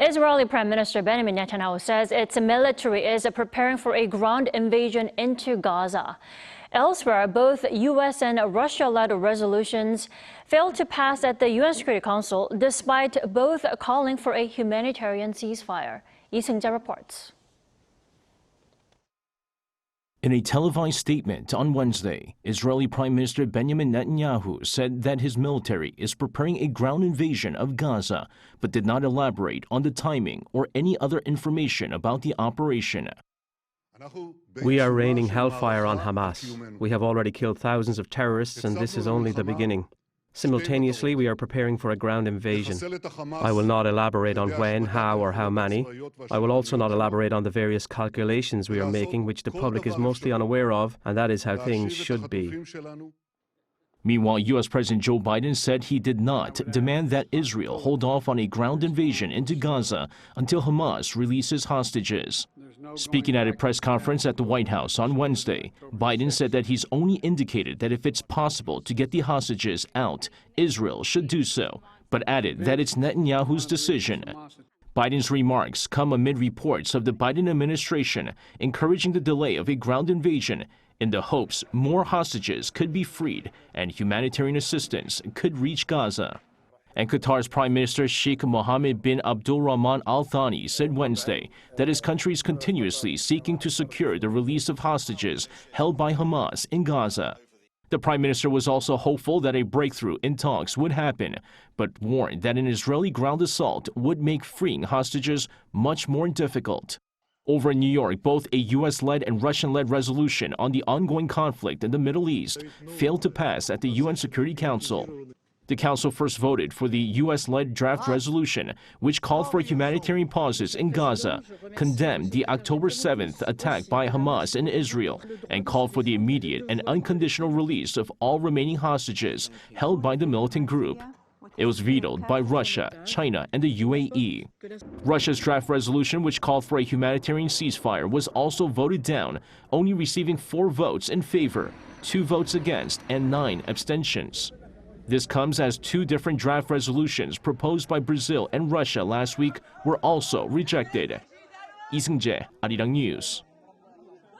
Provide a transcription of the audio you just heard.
Israeli Prime Minister Benjamin Netanyahu says its military is preparing for a ground invasion into Gaza. Elsewhere, both U.S. and Russia-led resolutions failed to pass at the UN Security Council, despite both calling for a humanitarian ceasefire. Seung-jae reports. In a televised statement on Wednesday, Israeli Prime Minister Benjamin Netanyahu said that his military is preparing a ground invasion of Gaza, but did not elaborate on the timing or any other information about the operation. We are raining hellfire on Hamas. We have already killed thousands of terrorists, and this is only the beginning. Simultaneously, we are preparing for a ground invasion. I will not elaborate on when, how, or how many. I will also not elaborate on the various calculations we are making, which the public is mostly unaware of, and that is how things should be. Meanwhile, U.S. President Joe Biden said he did not demand that Israel hold off on a ground invasion into Gaza until Hamas releases hostages. Speaking at a press conference at the White House on Wednesday, Biden said that he's only indicated that if it's possible to get the hostages out, Israel should do so, but added that it's Netanyahu's decision. Biden's remarks come amid reports of the Biden administration encouraging the delay of a ground invasion in the hopes more hostages could be freed and humanitarian assistance could reach Gaza. And Qatar's Prime Minister Sheikh Mohammed bin Abdulrahman Al Thani said Wednesday that his country is continuously seeking to secure the release of hostages held by Hamas in Gaza. The Prime Minister was also hopeful that a breakthrough in talks would happen, but warned that an Israeli ground assault would make freeing hostages much more difficult. Over in New York, both a U.S.-led and Russian-led resolution on the ongoing conflict in the Middle East failed to pass at the UN Security Council. The Council first voted for the U.S.-led draft resolution, which called for humanitarian pauses in Gaza, condemned the October 7th attack by Hamas in Israel, and called for the immediate and unconditional release of all remaining hostages held by the militant group. It was vetoed by Russia, China, and the UAE. Russia's draft resolution, which called for a humanitarian ceasefire, was also voted down, only receiving 4 votes in favor, 2 votes against, and 9 abstentions. This comes as 2 different draft resolutions proposed by Brazil and Russia last week were also rejected. Seung-jae, Arirang News.